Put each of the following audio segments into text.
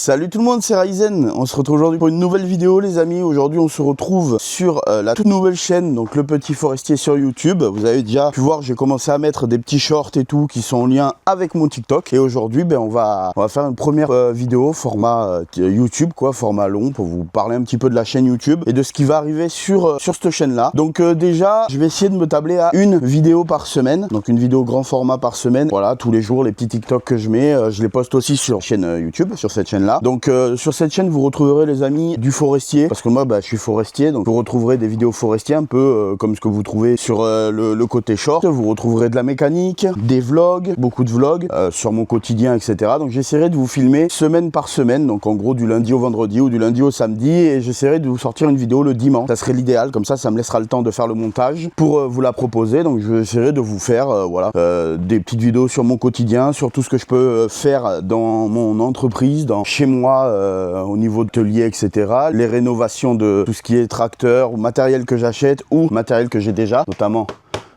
Salut tout le monde, c'est Ryzen. On se retrouve aujourd'hui pour une nouvelle vidéo les amis. Aujourd'hui on se retrouve sur la toute nouvelle chaîne, donc Le Petit Forestier sur YouTube. Vous avez déjà pu voir, j'ai commencé à mettre des petits shorts et tout qui sont en lien avec mon TikTok. Et aujourd'hui on va faire une première vidéo format YouTube, quoi, format long, pour vous parler un petit peu de la chaîne YouTube et de ce qui va arriver sur cette chaîne là. Donc déjà je vais essayer de me tabler à une vidéo par semaine, donc une vidéo grand format par semaine. Voilà, tous les jours les petits TikTok que je mets, je les poste aussi sur chaîne YouTube, sur cette chaîne là. Donc sur cette chaîne vous retrouverez les amis du forestier, parce que moi je suis forestier, donc vous retrouverez des vidéos forestiers un peu comme ce que vous trouvez sur le côté short. Vous retrouverez de la mécanique, des vlogs, beaucoup de vlogs sur mon quotidien, etc. Donc j'essaierai de vous filmer semaine par semaine, donc en gros du lundi au vendredi ou du lundi au samedi, et j'essaierai de vous sortir une vidéo le dimanche. Ça serait l'idéal, comme ça me laissera le temps de faire le montage pour vous la proposer. Donc j'essaierai de vous faire des petites vidéos sur mon quotidien, sur tout ce que je peux faire dans mon entreprise, chez moi, au niveau de l'atelier, etc. Les rénovations de tout ce qui est tracteur ou matériel que j'achète ou matériel que j'ai déjà, notamment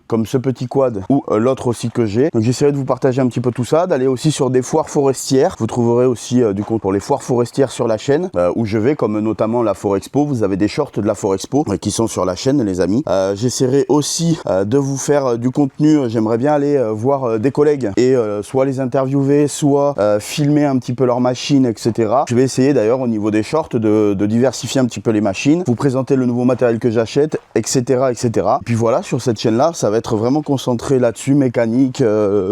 comme ce petit quad ou l'autre aussi que j'ai. Donc j'essaierai de vous partager un petit peu tout ça, d'aller aussi sur des foires forestières. Vous trouverez aussi du compte pour les foires forestières sur la chaîne où je vais, comme notamment la Forexpo. Vous avez des shorts de la Forexpo qui sont sur la chaîne les amis. J'essaierai aussi de vous faire du contenu. J'aimerais bien aller voir des collègues et soit les interviewer, soit filmer un petit peu leurs machines, etc. Je vais essayer d'ailleurs au niveau des shorts de diversifier un petit peu les machines, vous présenter le nouveau matériel que j'achète, etc., etc. Puis voilà, sur cette chaîne là ça va être vraiment concentré là-dessus, mécanique,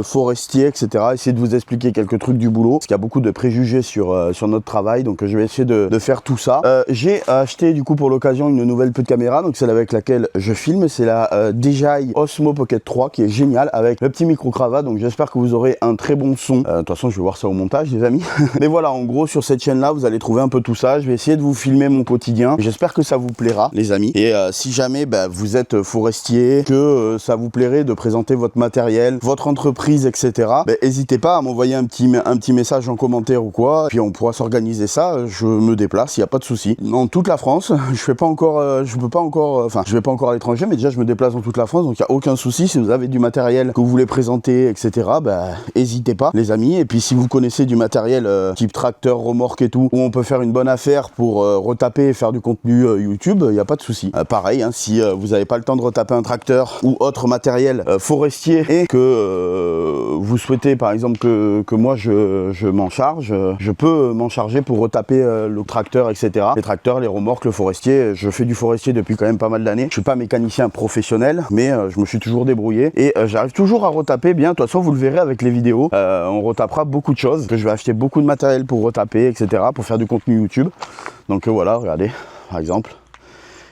forestier, etc. Essayer de vous expliquer quelques trucs du boulot, parce qu'il y a beaucoup de préjugés sur notre travail, donc je vais essayer de faire tout ça. J'ai acheté du coup pour l'occasion une nouvelle petite caméra, donc celle avec laquelle je filme, c'est la DJI Osmo Pocket 3 qui est géniale avec le petit micro-cravate, donc j'espère que vous aurez un très bon son. De toute façon je vais voir ça au montage les amis. Mais voilà, en gros sur cette chaîne là vous allez trouver un peu tout ça. Je vais essayer de vous filmer mon quotidien, j'espère que ça vous plaira les amis. Et si jamais vous êtes forestier, que ça vous plairait de présenter votre matériel, votre entreprise, etc. N'hésitez pas à m'envoyer un petit message en commentaire ou quoi, puis on pourra s'organiser ça. Je me déplace, il n'y a pas de souci. Dans toute la France, je vais pas encore à l'étranger, mais déjà je me déplace dans toute la France, donc il n'y a aucun souci. Si vous avez du matériel que vous voulez présenter, etc. N'hésitez pas les amis. Et puis si vous connaissez du matériel type tracteur, remorque et tout, où on peut faire une bonne affaire pour retaper et faire du contenu YouTube, il n'y a pas de souci. Pareil, hein, si vous n'avez pas le temps de retaper un tracteur ou autre matériel forestier et que vous souhaitez par exemple que moi je m'en charge, je peux m'en charger pour retaper le tracteur, etc. Les tracteurs, les remorques, le forestier. Je fais du forestier depuis quand même pas mal d'années. Je suis pas mécanicien professionnel, mais je me suis toujours débrouillé et j'arrive toujours à retaper bien. De toute façon vous le verrez avec les vidéos, on retapera beaucoup de choses, que je vais acheter beaucoup de matériel pour retaper, etc. pour faire du contenu YouTube. Donc voilà, regardez par exemple,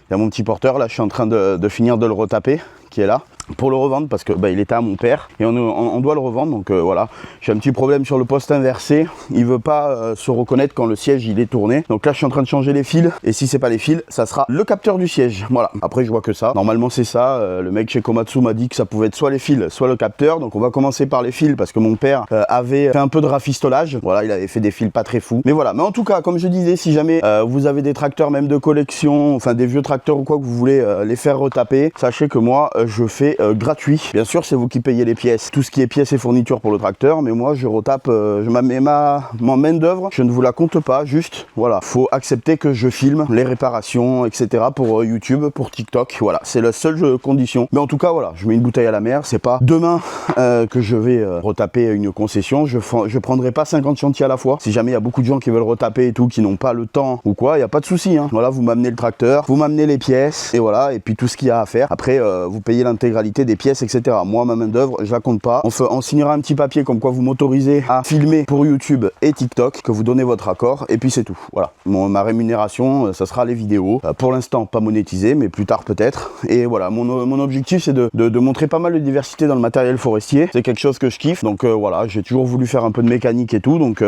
il y a mon petit porteur là, je suis en train de finir de le retaper, qui est là, pour le revendre parce que il était à mon père et on doit le revendre. Donc voilà, j'ai un petit problème sur le poste inversé, il veut pas se reconnaître quand le siège il est tourné. Donc là je suis en train de changer les fils, et si c'est pas les fils, ça sera le capteur du siège. Voilà, après je vois que ça, normalement c'est ça. Le mec chez Komatsu m'a dit que ça pouvait être soit les fils, soit le capteur. Donc on va commencer par les fils parce que mon père avait fait un peu de rafistolage. Voilà, il avait fait des fils pas très fous, mais voilà. Mais en tout cas, comme je disais, si jamais vous avez des tracteurs même de collection, enfin des vieux tracteurs ou quoi, que vous voulez les faire retaper, sachez que moi je fais gratuit. Bien sûr c'est vous qui payez les pièces, tout ce qui est pièces et fournitures pour le tracteur, mais moi je retape, ma main d'œuvre, je ne vous la compte pas. Juste voilà, faut accepter que je filme les réparations, etc. pour YouTube, pour TikTok. Voilà, c'est la seule condition. Mais en tout cas voilà, je mets une bouteille à la mer. C'est pas demain que je vais retaper une concession. Je prendrai pas 50 chantiers à la fois. Si jamais il y a beaucoup de gens qui veulent retaper et tout, qui n'ont pas le temps ou quoi, il y a pas de souci, hein. Voilà, vous m'amenez le tracteur, vous m'amenez les pièces et voilà, et puis tout ce qu'il y a à faire. Après vous payez l'intégralité des pièces, etc. Moi ma main d'œuvre je la compte pas. On signera un petit papier comme quoi vous m'autorisez à filmer pour YouTube et TikTok, que vous donnez votre accord, et puis c'est tout. Voilà, ma rémunération ça sera les vidéos, pour l'instant pas monétisé, mais plus tard peut-être. Et voilà, mon objectif c'est de montrer pas mal de diversité dans le matériel forestier. C'est quelque chose que je kiffe, donc voilà, j'ai toujours voulu faire un peu de mécanique et tout, donc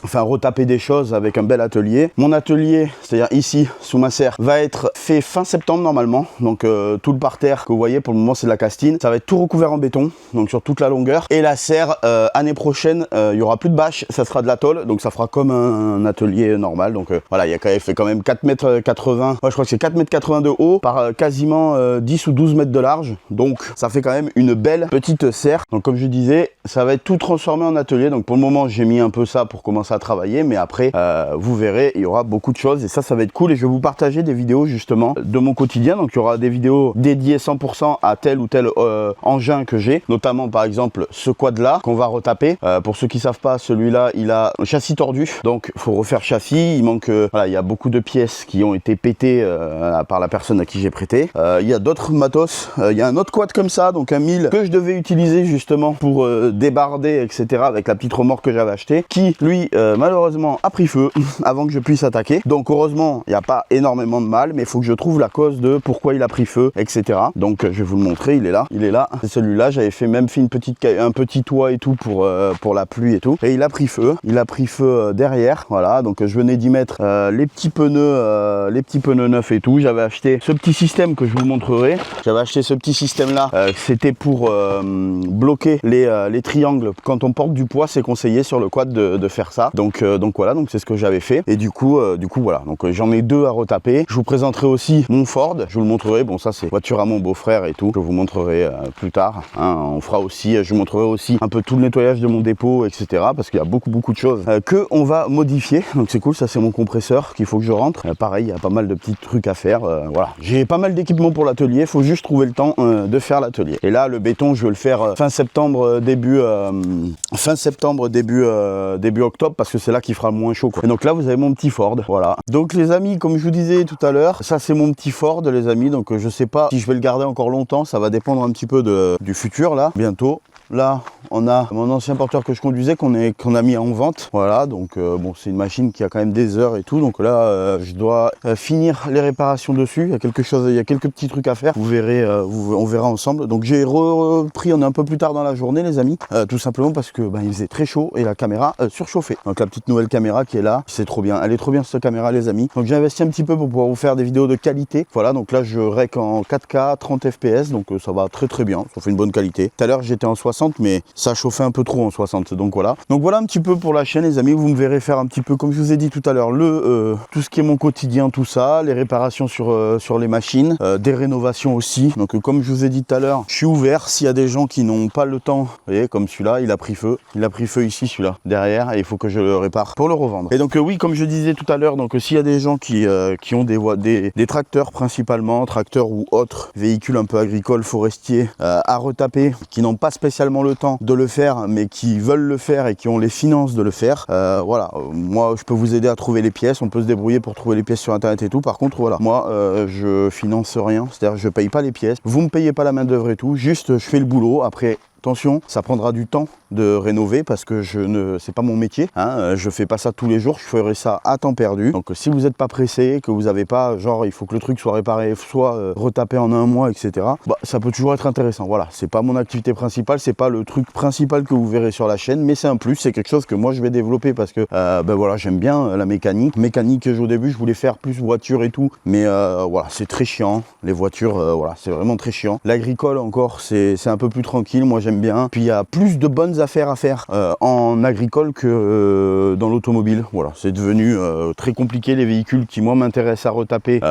enfin retaper des choses avec un bel atelier. Mon atelier, c'est à dire ici sous ma serre, va être fait fin septembre normalement, donc tout le parterre que vous voyez pour le moment c'est de la castine. Ça va être tout recouvert en béton, donc sur toute la longueur. Et la serre, année prochaine, il y aura plus de bâche, ça sera de la tôle, donc ça fera comme un atelier normal. Donc voilà, il y a fait quand même 4,80 m, je crois que c'est 4,80 m de haut par quasiment 10 ou 12 mètres de large. Donc ça fait quand même une belle petite serre. Donc comme je disais, ça va être tout transformé en atelier. Donc pour le moment j'ai mis un peu ça pour commencer à travailler, mais après vous verrez, il y aura beaucoup de choses et ça va être cool. Et je vais vous partager des vidéos justement de mon quotidien. Donc il y aura des vidéos dédiées 100% à tel ou tel engin que j'ai, notamment par exemple ce quad là qu'on va retaper. Pour ceux qui savent pas, celui-là il a un châssis tordu, donc faut refaire châssis. Il manque voilà, il y a beaucoup de pièces qui ont été pétées par la personne à qui j'ai prêté. Il y a d'autres matos, il y a un autre quad comme ça, donc un 1000 que je devais utiliser justement pour débarder etc avec la petite remorque que j'avais acheté, qui lui malheureusement a pris feu avant que je puisse attaquer. Donc heureusement il n'y a pas énormément de mal, mais il faut que je trouve la cause de pourquoi il a pris feu etc. Donc je vais vous le montrer, il est là, c'est celui-là. J'avais même fait un petit toit et tout pour la pluie et tout, et il a pris feu derrière. Voilà, donc je venais d'y mettre les petits pneus neufs et tout. J'avais acheté ce petit système que je vous montrerai. J'avais acheté ce petit système là, c'était pour bloquer les triangles. Quand on porte du poids, c'est conseillé sur le quad de faire ça. Donc voilà, donc c'est ce que j'avais fait. Et du coup voilà, donc j'en ai deux à retaper. Je vous présenterai aussi mon Ford, je vous le montrerai. Bon, ça c'est voiture à mon beau-frère et tout, je vous montrerai plus tard, hein. On fera aussi, je vous montrerai aussi un peu tout le nettoyage de mon dépôt etc, parce qu'il y a beaucoup de choses que on va modifier. Donc c'est cool, ça c'est mon compresseur qu'il faut que je rentre. Pareil, il y a pas mal de petits trucs à faire. Voilà, j'ai pas mal d'équipements pour l'atelier, faut juste trouver le temps de faire l'atelier. Et là le béton je vais le faire fin septembre début octobre, parce que c'est là qu'il fera moins chaud quoi. Et donc là vous avez mon petit Ford. Voilà, donc les amis, comme je vous disais tout à l'heure, ça c'est mon petit Ford les amis. Donc je sais pas si je vais le garder encore longtemps, ça va dépendre un petit peu du futur là, bientôt. Là, on a mon ancien porteur que je conduisais qu'on a mis en vente. Voilà, donc bon, c'est une machine qui a quand même des heures et tout. Donc là, je dois finir les réparations dessus. Il y a quelques petits trucs à faire. Vous verrez, on verra ensemble. Donc j'ai repris, on est un peu plus tard dans la journée, les amis, tout simplement parce que il faisait très chaud et la caméra surchauffait. Donc la petite nouvelle caméra qui est là, c'est trop bien. Elle est trop bien cette caméra, les amis. Donc j'ai investi un petit peu pour pouvoir vous faire des vidéos de qualité. Voilà, donc là je rec en 4K 30 fps, donc ça va très bien. Ça fait une bonne qualité. Tout à l'heure j'étais en 60. Mais ça chauffait un peu trop en 60, donc voilà un petit peu pour la chaîne les amis. Vous me verrez faire un petit peu comme je vous ai dit tout à l'heure tout ce qui est mon quotidien, tout ça, les réparations sur les machines, des rénovations aussi. Donc comme je vous ai dit tout à l'heure, je suis ouvert s'il y a des gens qui n'ont pas le temps. Vous voyez, comme celui-là, il a pris feu ici, celui-là derrière, et il faut que je le répare pour le revendre. Et donc oui, comme je disais tout à l'heure, donc s'il y a des gens qui ont des tracteurs, principalement tracteurs ou autres véhicules un peu agricoles, forestiers à retaper, qui n'ont pas spécialement le temps de le faire, mais qui veulent le faire et qui ont les finances de le faire, voilà, moi je peux vous aider à trouver les pièces. On peut se débrouiller pour trouver les pièces sur internet et tout. Par contre voilà, moi je finance rien, c'est-à-dire je paye pas les pièces, vous me payez pas la main d'œuvre et tout, juste je fais le boulot. Après attention, ça prendra du temps de rénover parce que c'est pas mon métier, hein, je fais pas ça tous les jours, je ferai ça à temps perdu. Donc si vous n'êtes pas pressé, que vous n'avez pas genre il faut que le truc soit réparé, soit retapé en un mois, etc. Ça peut toujours être intéressant. Voilà, c'est pas mon activité principale, c'est pas le truc principal que vous verrez sur la chaîne, mais c'est un plus, c'est quelque chose que moi je vais développer parce que voilà, j'aime bien la mécanique. Au début je voulais faire plus voiture et tout, mais voilà, c'est très chiant les voitures, voilà, c'est vraiment très chiant. L'agricole encore c'est un peu plus tranquille, moi j'aime bien. Puis il y a plus de bonnes affaires à faire en agricole que dans l'automobile. Voilà, c'est devenu très compliqué. Les véhicules qui moi m'intéressent à retaper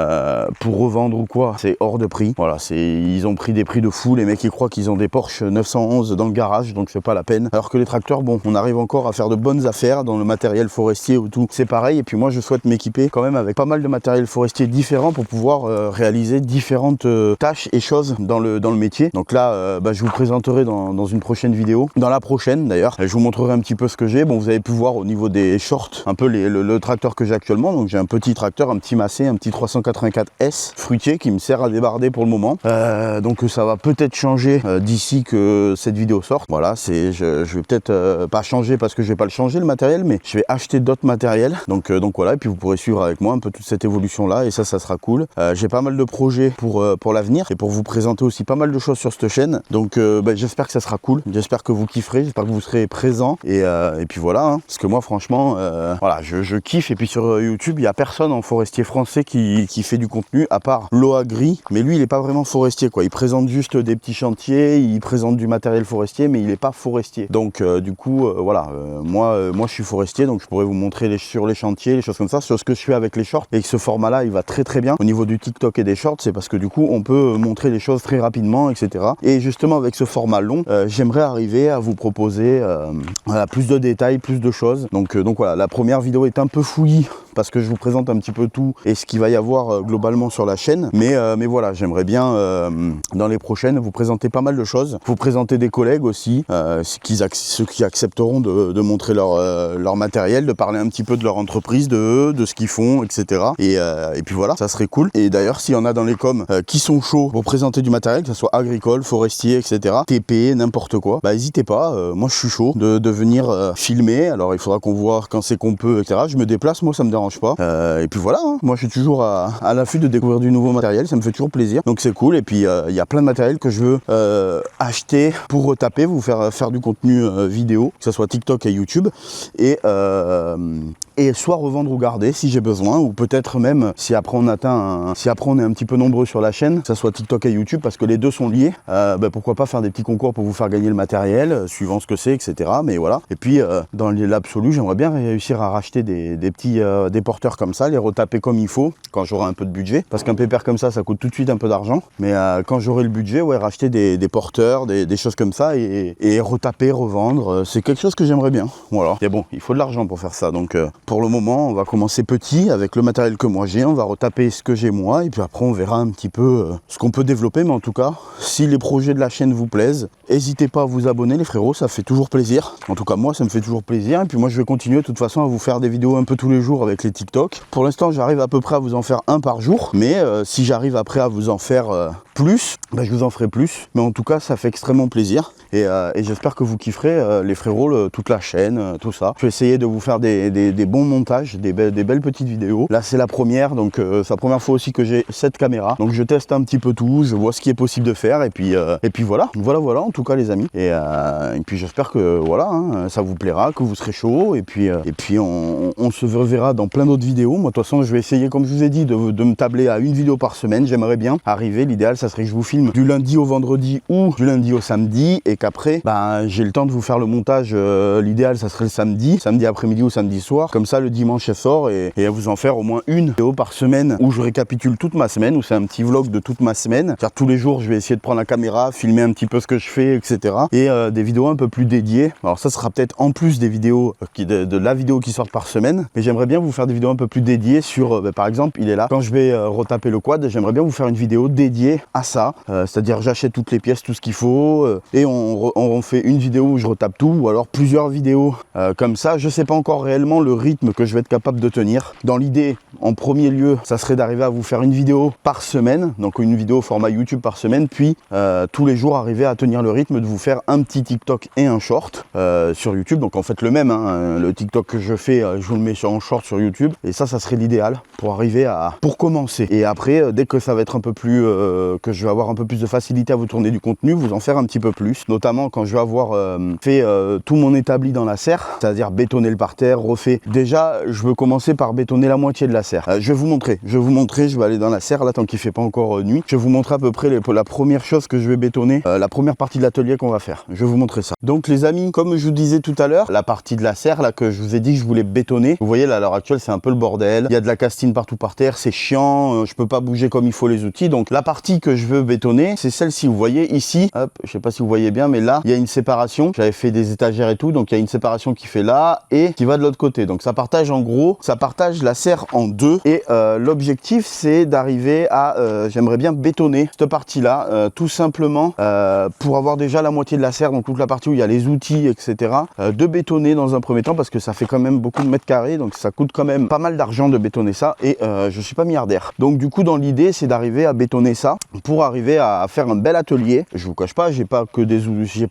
pour revendre ou quoi, c'est hors de prix. Voilà, ils ont pris des prix de fou. Les mecs ils croient qu'ils ont des Porsche 911 dans le garage, donc c'est pas la peine. Alors que les tracteurs, bon, on arrive encore à faire de bonnes affaires dans le matériel forestier ou tout. C'est pareil. Et puis moi je souhaite m'équiper quand même avec pas mal de matériel forestier différent pour pouvoir réaliser différentes tâches et choses dans le métier. Donc là, je vous présenterai dans une prochaine vidéo. Dans la prochaine d'ailleurs, je vous montrerai un petit peu ce que j'ai. Bon, vous avez pu voir au niveau des shorts un peu le tracteur que j'ai actuellement. Donc j'ai un petit tracteur, un petit Massey, un petit 384S fruitier qui me sert à débarder pour le moment. Donc ça va peut-être changer d'ici que cette vidéo sorte. Voilà, je vais peut-être pas changer parce que je vais pas le changer le matériel, mais je vais acheter d'autres matériels. Donc voilà, et puis vous pourrez suivre avec moi un peu toute cette évolution là, et ça sera cool. J'ai pas mal de projets pour l'avenir et pour vous présenter aussi pas mal de choses sur cette chaîne. Donc j'espère que ça ça sera cool. J'espère que vous kifferez, j'espère que vous serez présents. Et puis voilà, hein, parce que moi franchement, voilà, je kiffe. Et puis sur YouTube, il n'y a personne en forestier français qui fait du contenu, à part Loagri. Mais lui, il n'est pas vraiment forestier, quoi. Il présente juste des petits chantiers, il présente du matériel forestier, mais il n'est pas forestier. Donc du coup, voilà, moi je suis forestier, donc je pourrais vous montrer sur les chantiers, les choses comme ça, sur ce que je fais avec les shorts. Et que ce format-là, il va très très bien. Au niveau du TikTok et des shorts, c'est parce que du coup, on peut montrer les choses très rapidement, etc. Et justement, avec ce format long, j'aimerais arriver à vous proposer voilà, plus de détails, plus de choses. Donc voilà, la première vidéo est un peu fouillie parce que je vous présente un petit peu tout et ce qu'il va y avoir globalement sur la chaîne. Mais voilà, j'aimerais bien dans les prochaines vous présenter pas mal de choses, vous présenter des collègues aussi, ceux qui accepteront de montrer leur matériel, de parler un petit peu de leur entreprise, de eux, de ce qu'ils font, etc. Et puis voilà, ça serait cool. Et d'ailleurs, s'il y en a dans les coms qui sont chauds pour présenter du matériel, que ce soit agricole, forestier, etc., TP, n'importe quoi, bah n'hésitez pas, moi je suis chaud de venir filmer. Alors il faudra qu'on voit quand c'est qu'on peut, etc. Je me déplace, moi ça me dérange pas. Et puis voilà, hein. Moi je suis toujours à l'affût de découvrir du nouveau matériel, ça me fait toujours plaisir, donc c'est cool. Et puis il y a plein de matériel que je veux acheter pour retaper, vous faire du contenu vidéo, que ce soit TikTok et YouTube, et soit revendre ou garder si j'ai besoin, ou peut-être même si après on est un petit peu nombreux sur la chaîne, que ce soit TikTok et YouTube, parce que les deux sont liés, pourquoi pas faire des petits concours pour vous faire gagner le matériel, suivant ce que c'est, etc. Mais voilà. Et puis dans l'absolu, j'aimerais bien réussir à racheter des petits des porteurs comme ça, les retaper comme il faut quand j'aurai un peu de budget, parce qu'un pépère comme ça coûte tout de suite un peu d'argent, mais quand j'aurai le budget, ouais, racheter des porteurs, des choses comme ça, et retaper, revendre, c'est quelque chose que j'aimerais bien. Voilà. Et bon, il faut de l'argent pour faire ça, donc pour le moment, on va commencer petit avec le matériel que moi j'ai, on va retaper ce que j'ai moi, et puis après on verra un petit peu ce qu'on peut développer. Mais en tout cas, si les projets de la chaîne vous plaisent, n'hésitez pas à vous abonner les frérots, ça fait toujours plaisir. En tout cas moi ça me fait toujours plaisir, et puis moi je vais continuer de toute façon à vous faire des vidéos un peu tous les jours avec les TikTok. Pour l'instant j'arrive à peu près à vous en faire un par jour, mais si j'arrive après à vous en faire plus, je vous en ferai plus. Mais en tout cas ça fait extrêmement plaisir, et j'espère que vous kifferez les frérots, toute la chaîne, tout ça. Je vais essayer de vous faire des bons montages, des belles petites vidéos. Là c'est la première, donc c'est la première fois aussi que j'ai cette caméra, donc je teste un petit peu tout, je vois ce qui est possible de faire, et puis voilà en tout cas les amis, et puis j'espère que voilà, hein, ça vous plaira, que vous serez chaud, et puis on se reverra dans plein d'autres vidéos. Moi de toute façon je vais essayer, comme je vous ai dit, de me tabler à une vidéo par semaine. J'aimerais bien arriver, l'idéal ça serait que je vous filme du lundi au vendredi ou du lundi au samedi, et qu'après j'ai le temps de vous faire le montage. L'idéal ça serait le samedi après-midi ou samedi soir, comme ça le dimanche elle sort, et à vous en faire au moins une vidéo par semaine où je récapitule toute ma semaine, où c'est un petit vlog de toute ma semaine. Car tous les jours je vais essayer de prendre la caméra, filmer un petit peu ce que je fais, etc. Et des vidéos un peu plus dédiées. Alors ça sera peut-être en plus des vidéos de la vidéo qui sort par semaine, mais j'aimerais bien vous faire des vidéos un peu plus dédiées sur par exemple, il est là, quand je vais retaper le quad, j'aimerais bien vous faire une vidéo dédiée à ça, c'est-à-dire j'achète toutes les pièces, tout ce qu'il faut, et on fait une vidéo où je retape tout, ou alors plusieurs vidéos comme ça. Je sais pas encore réellement le rythme que je vais être capable de tenir. Dans l'idée, en premier lieu, ça serait d'arriver à vous faire une vidéo par semaine, donc une vidéo format YouTube par semaine, puis tous les jours arriver à tenir le rythme de vous faire un petit TikTok et un short sur YouTube. Donc en fait le même, hein, le TikTok que je fais, je vous le mets en short sur YouTube, et ça serait l'idéal pour arriver pour commencer. Et après, dès que ça va être un peu plus, que je vais avoir un peu plus de facilité à vous tourner du contenu, vous en faire un petit peu plus, notamment quand je vais avoir fait tout mon établi dans la serre, c'est-à-dire bétonner le parterre, refait. Déjà, je veux commencer par bétonner la moitié de la serre. Je vais vous montrer, je vais aller dans la serre là tant qu'il fait pas encore nuit. Je vais vous montrer à peu près la première chose que je vais bétonner, la première partie de l'atelier qu'on va faire. Je vais vous montrer ça. Donc les amis, comme je vous disais tout à l'heure, la partie de la serre là que je vous ai dit que je voulais bétonner, vous voyez là à l'heure actuelle c'est un peu le bordel. Il y a de la castine partout par terre, c'est chiant, je peux pas bouger comme il faut les outils. Donc la partie que je veux bétonner, c'est celle-ci. Vous voyez ici, hop, je sais pas si vous voyez bien, mais là il y a une séparation. J'avais fait des étagères et tout, donc il y a une séparation qui fait là et qui va de l'autre côté. Donc ça partage en gros, ça partage la serre en deux, et l'objectif c'est d'arriver à, j'aimerais bien bétonner cette partie-là, tout simplement pour avoir déjà la moitié de la serre, donc toute la partie où il y a les outils, etc. De bétonner dans un premier temps, parce que ça fait quand même beaucoup de mètres carrés, donc ça coûte quand même pas mal d'argent de bétonner ça, et je suis pas milliardaire. Donc du coup dans l'idée c'est d'arriver à bétonner ça. pour arriver à faire un bel atelier. Je vous cache pas, j'ai pas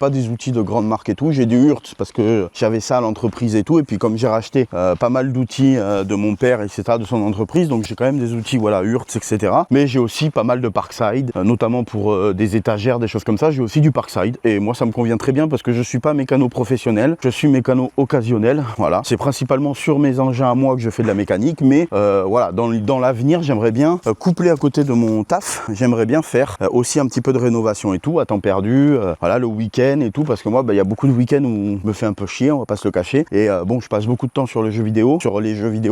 des outils de grande marque et tout, j'ai du Hurt parce que j'avais ça à l'entreprise et tout, et puis comme j'ai racheté pas mal d'outils de mon père, etc., de son entreprise, donc j'ai quand même des outils, voilà, Hurt, etc. Mais j'ai aussi pas mal de Parkside, notamment pour des étagères, des choses comme ça. J'ai aussi du Parkside, et moi ça me convient très bien parce que je suis pas mécano professionnel, je suis mécano occasionnel. Voilà, c'est principalement sur mes engins à moi que je fais de la mécanique, mais voilà, dans l'avenir, j'aimerais bien coupler à côté de mon taf, j'aimerais bien faire aussi un petit peu de rénovation et tout, à temps perdu, voilà, le week-end et tout, parce que moi, il y a beaucoup de week-ends où je me fais un peu chier, on va pas se le cacher, et bon, je passe beaucoup de temps sur les jeux vidéo,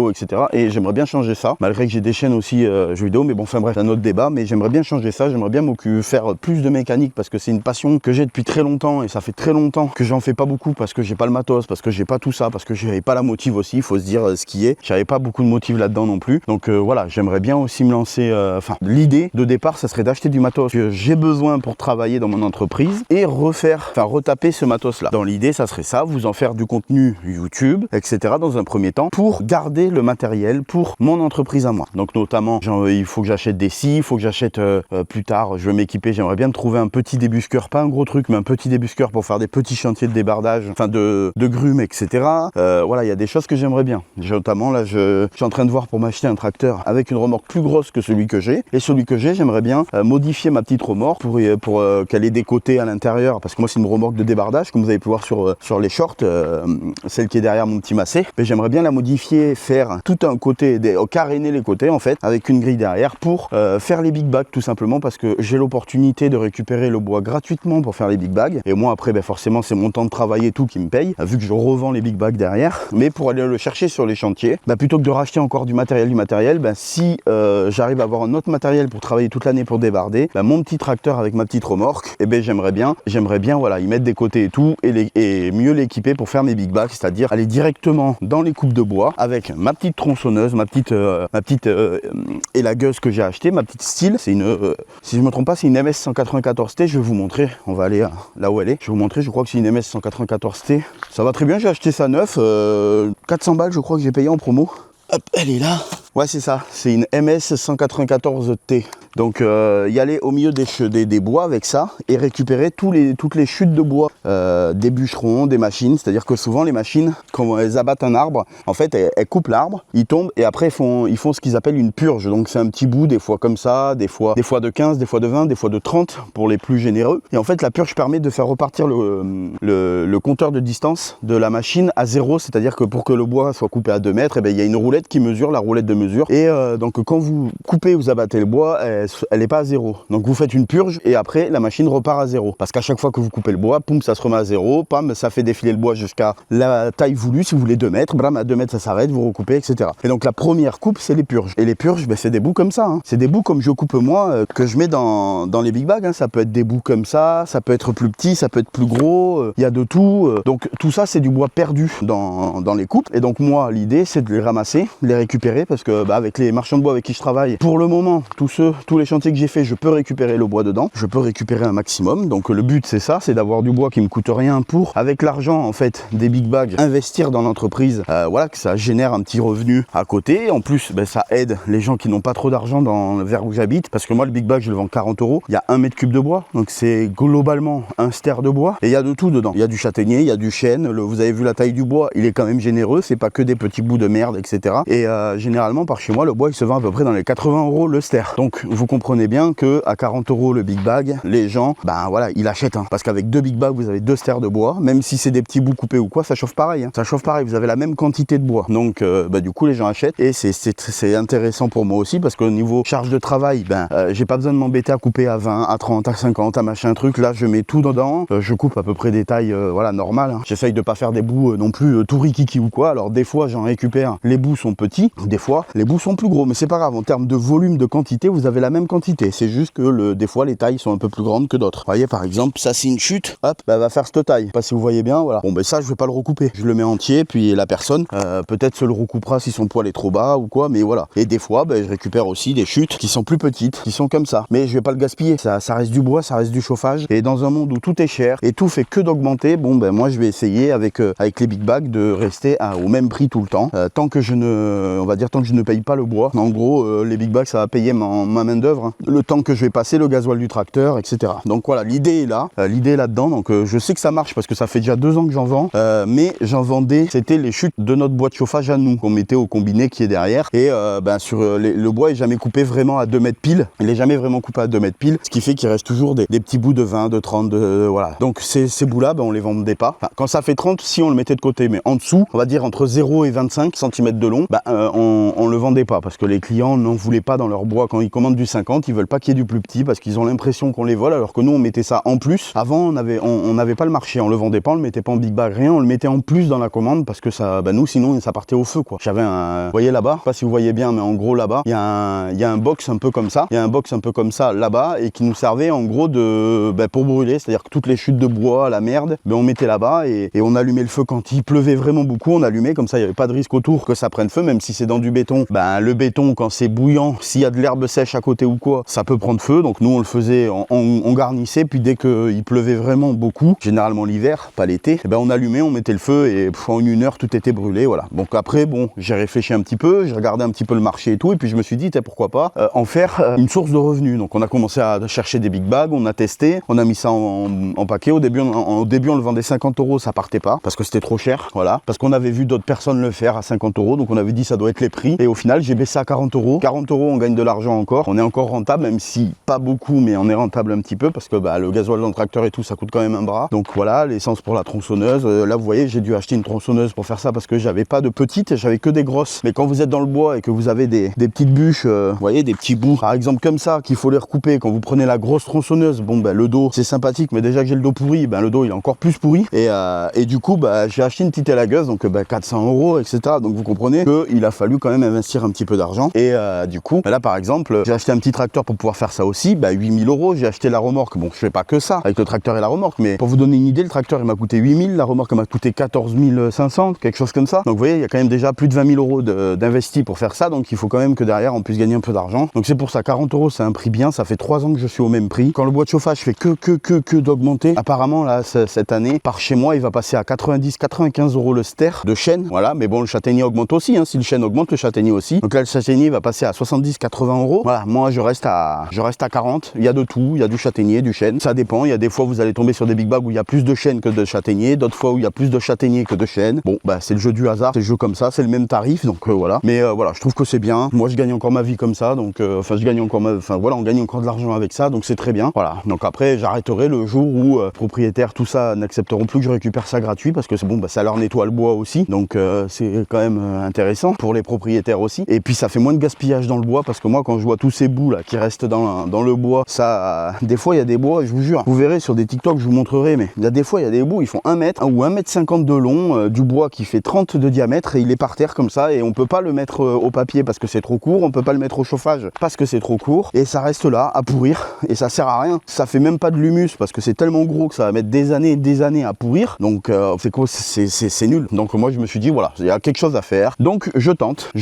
etc., et j'aimerais bien changer ça, malgré que j'ai des chaînes aussi jeux vidéo, mais bon, enfin bref, c'est un autre débat, mais j'aimerais bien changer ça, j'aimerais bien faire plus de mécanique, parce que c'est une passion que j'ai depuis très longtemps, et ça fait très longtemps que j'en fais pas beaucoup, parce que j'ai pas le matos, parce que j'ai pas tout ça, parce que j'avais pas la motive aussi, il faut se dire ce qui est, j'avais pas beaucoup de motive là-dedans non plus, donc voilà, j'aimerais bien aussi me lancer, l'idée de départ, ça serait d'acheter du matos que j'ai besoin pour travailler dans mon entreprise, et retaper ce matos là. Dans l'idée, ça serait ça, vous en faire du contenu YouTube, etc. dans un premier temps, pour garder le matériel pour mon entreprise à moi. Donc notamment, il faut que j'achète des scies, il faut que j'achète plus tard, je vais m'équiper, j'aimerais bien me trouver un petit débusqueur, pas un gros truc, mais un petit débusqueur pour faire des petits chantiers de débardage, enfin de grumes, etc. Voilà, il y a des choses que j'aimerais bien. Notamment là, je suis en train de voir pour m'acheter un tracteur avec une remorque plus grosse que celui que j'ai, et celui que j'ai, j'aimerais bien modifier ma petite remorque pour qu'elle ait des côtés à l'intérieur, parce que moi c'est une remorque de débardage, comme vous avez pu voir sur les shorts, celle qui est derrière mon petit Massey, mais j'aimerais bien la modifier, faire tout un côté, caréner les côtés en fait, avec une grille derrière pour faire les big bags, tout simplement parce que j'ai l'opportunité de récupérer le bois gratuitement pour faire les big bags, et moi après forcément c'est mon temps de travail et tout qui me paye, vu que je revends les big bags derrière, mais pour aller le chercher sur les chantiers, plutôt que de racheter encore du matériel, si j'arrive à avoir un autre matériel pour travailler toute l'année pour débarder, mon petit tracteur avec ma petite remorque, j'aimerais bien voilà, y mettre des côtés et tout, et mieux l'équiper pour faire mes big bags, c'est-à-dire aller directement dans les coupes de bois avec ma petite tronçonneuse, ma petite élagueuse que j'ai acheté, ma petite style, c'est une, si je me trompe pas, c'est une MS 194T, je vais vous montrer, on va aller là où elle est, je vais vous montrer, je crois que c'est une MS 194T, ça va très bien, j'ai acheté ça neuf, 400 balles je crois que j'ai payé en promo. Hop, elle est là. Ouais, c'est ça, c'est une MS 194T. Donc y aller au milieu des bois avec ça et récupérer toutes les chutes de bois des bûcherons, des machines. C'est-à-dire que souvent les machines, quand elles abattent un arbre, en fait elles coupent l'arbre, ils tombent et après ils font ce qu'ils appellent une purge. Donc c'est un petit bout, des fois comme ça, des fois de 15, des fois de 20, des fois de 30 pour les plus généreux. Et en fait la purge permet de faire repartir le compteur de distance de la machine à 0. C'est-à-dire que pour que le bois soit coupé à 2 mètres, il y a une roulette qui mesure, la roulette de mesure. Et donc quand vous coupez, vous abattez le bois, elle n'est pas à 0. Donc vous faites une purge et après la machine repart à 0. Parce qu'à chaque fois que vous coupez le bois, poum, ça se remet à 0, pam, ça fait défiler le bois jusqu'à la taille voulue. Si vous voulez 2 mètres, bram, à 2 mètres ça s'arrête, vous recoupez, etc. Et donc la première coupe, c'est les purges. Et les purges, c'est des bouts comme ça. Hein. C'est des bouts comme je coupe moi, que je mets dans les big bags. Hein. Ça peut être des bouts comme ça peut être plus petit, ça peut être plus gros, il y a de tout. Donc tout ça, c'est du bois perdu dans les coupes. Et donc moi, l'idée, c'est de les ramasser, de les récupérer, parce que avec les marchands de bois avec qui je travaille, pour le moment, tous les chantiers que j'ai fait, je peux récupérer le bois dedans, je peux récupérer un maximum. Donc le but c'est ça, c'est d'avoir du bois qui me coûte rien pour, avec l'argent en fait des big bags, investir dans l'entreprise, voilà, que ça génère un petit revenu à côté. En plus ça aide les gens qui n'ont pas trop d'argent vers où j'habite, parce que moi le big bag je le vends 40 €, il y a 1 mètre cube de bois, donc c'est globalement un ster de bois, et il y a de tout dedans, il y a du châtaignier, il y a du chêne, vous avez vu la taille du bois, il est quand même généreux, c'est pas que des petits bouts de merde, etc. Et généralement par chez moi le bois il se vend à peu près dans les 80 € le ster. Donc vous comprenez bien que à 40 € le big bag, les gens, voilà, ils achètent, hein, parce qu'avec 2 big bags vous avez 2 sters de bois, même si c'est des petits bouts coupés ou quoi, ça chauffe pareil, hein. Ça chauffe pareil, vous avez la même quantité de bois. Donc du coup les gens achètent, et c'est intéressant pour moi aussi, parce qu'au niveau charge de travail, j'ai pas besoin de m'embêter à couper à 20, à 30, à 50, à machin truc. Là je mets tout dedans, je coupe à peu près des tailles voilà, normales, hein. J'essaye de pas faire des bouts non plus tout rikiki ou quoi. Alors des fois j'en récupère, les bouts sont petits, des fois les bouts sont plus gros, mais c'est pas grave, en termes de volume, de quantité, vous avez la même quantité, c'est juste que des fois les tailles sont un peu plus grandes que d'autres. Vous voyez par exemple, ça c'est une chute, hop, va faire cette taille, je sais pas si vous voyez bien, voilà. Bon ça je vais pas le recouper, je le mets entier, puis la personne peut-être se le recoupera si son poil est trop bas ou quoi, mais voilà. Et des fois je récupère aussi des chutes qui sont plus petites, qui sont comme ça, mais je vais pas le gaspiller, ça reste du bois, ça reste du chauffage, et dans un monde où tout est cher et tout fait que d'augmenter, moi je vais essayer avec les big bags de rester au même prix tout le temps, tant que je ne paye pas le bois. En gros les big bags ça va payer ma main main d'œuvre, hein. Le temps que je vais passer, le gasoil du tracteur, etc. Donc voilà, l'idée est là, l'idée est là-dedans. Donc je sais que ça marche parce que ça fait déjà 2 ans que j'en vends, mais j'en vendais, c'était les chutes de notre bois de chauffage à nous qu'on mettait au combiné qui est derrière. Et sur le bois est jamais coupé vraiment à 2 mètres pile. Il est jamais vraiment coupé à 2 mètres pile, ce qui fait qu'il reste toujours des petits bouts de 20, de 30, voilà. Donc ces bouts-là, on les vendait pas. Enfin, quand ça fait 30, si on le mettait de côté, mais en dessous, on va dire entre 0 et 25 cm de long, on le vendait pas parce que les clients n'en voulaient pas dans leur bois. Quand ils commandent du 50, ils veulent pas qu'il y ait du plus petit parce qu'ils ont l'impression qu'on les vole, alors que nous on mettait ça en plus. Avant on n'avait pas le marché, on le vendait pas, on le mettait pas en big bag, rien, on le mettait en plus dans la commande parce que ça, nous sinon ça partait au feu quoi. J'avais vous voyez là-bas, je sais pas si vous voyez bien, mais en gros là-bas, il y a un box un peu comme ça, là-bas et qui nous servait en gros pour brûler, c'est-à-dire que toutes les chutes de bois, la merde, on mettait là-bas et on allumait le feu quand il pleuvait vraiment beaucoup, on allumait comme ça, il n'y avait pas de risque autour que ça prenne feu, même si c'est dans du béton. Le béton quand c'est bouillant, s'il y a de l'herbe sèche à côté ou quoi, ça peut prendre feu. Donc nous on le faisait, on garnissait, puis dès qu'il pleuvait vraiment beaucoup, généralement l'hiver, pas l'été, on allumait, on mettait le feu et en 1 heure tout était brûlé, voilà. Donc après j'ai réfléchi un petit peu, j'ai regardé un petit peu le marché et tout, et puis je me suis dit pourquoi pas en faire une source de revenus. Donc on a commencé à chercher des big bags, on a testé, on a mis ça en paquet. Au début on le vendait 50 €, ça partait pas parce que c'était trop cher, voilà, parce qu'on avait vu d'autres personnes le faire à 50 €, donc on avait dit ça doit être les prix, et au final j'ai baissé à 40 €. 40 € on gagne de l'argent encore, on est encore rentable, même si pas beaucoup, mais on est rentable un petit peu parce que le gasoil dans le tracteur et tout ça coûte quand même un bras. Donc voilà, l'essence pour la tronçonneuse, là vous voyez j'ai dû acheter une tronçonneuse pour faire ça parce que j'avais pas de petites, j'avais que des grosses. Mais quand vous êtes dans le bois et que vous avez des petites bûches, vous voyez, des petits bouts par exemple comme ça qu'il faut les recouper, quand vous prenez la grosse tronçonneuse, le dos c'est sympathique, mais déjà que j'ai le dos pourri, le dos il est encore plus pourri, et du coup j'ai acheté une petite élagueuse, donc 400 €, etc. Donc vous comprenez qu'il a fallu quand même investir un petit peu d'argent, et du coup là par exemple j'ai acheté un petit tracteur pour pouvoir faire ça aussi, 8000 €. J'ai acheté la remorque, bon je fais pas que ça avec le tracteur et la remorque, mais pour vous donner une idée, le tracteur il m'a coûté 8000, la remorque m'a coûté 14 500, quelque chose comme ça. Donc vous voyez, il y a quand même déjà plus de 20 000 € d'investi pour faire ça, donc il faut quand même que derrière on puisse gagner un peu d'argent. Donc c'est pour ça, 40 € c'est un prix bien, ça fait 3 ans que je suis au même prix. Quand le bois de chauffage fait que d'augmenter, apparemment là cette année, par chez moi il va passer à 90-95 € le ster de chêne, voilà, mais bon le châtaignier augmente aussi, hein. Si le chêne augmente, le châtaignier aussi. Donc là le châtaignier va passer à 70-80 €. Voilà, moi je reste à 40, il y a de tout, il y a du châtaignier, du chêne, ça dépend, il y a des fois vous allez tomber sur des big bags où il y a plus de chêne que de châtaignier, d'autres fois où il y a plus de châtaignier que de chêne. Bon c'est le jeu du hasard, c'est le jeu comme ça, c'est le même tarif, donc voilà. Mais voilà, je trouve que c'est bien. Moi je gagne encore ma vie comme ça, donc on gagne encore de l'argent avec ça, donc c'est très bien. Voilà. Donc après j'arrêterai le jour où propriétaires tout ça n'accepteront plus que je récupère ça gratuit, parce que c'est bon, ça leur nettoie le bois aussi, donc c'est quand même intéressant pour les propriétaires aussi. Et puis ça fait moins de gaspillage dans le bois, parce que moi quand je vois tous ces bouts là qui restent dans le bois, ça des fois il y a des bois, je vous jure, vous verrez sur des TikTok, je vous montrerai, mais il y a des fois il y a des bouts, ils font 1 mètre ou 1,50 m de long, du bois qui fait 30 de diamètre, et il est par terre comme ça, et on peut pas le mettre au papier parce que c'est trop court, on peut pas le mettre au chauffage parce que c'est trop court, et ça reste là à pourrir, et ça sert à rien, ça fait même pas de l'humus parce que c'est tellement gros que ça va mettre des années et des années à pourrir, donc c'est quoi, c'est nul. Donc moi je me suis dit voilà, il y a quelque chose à faire, donc je tente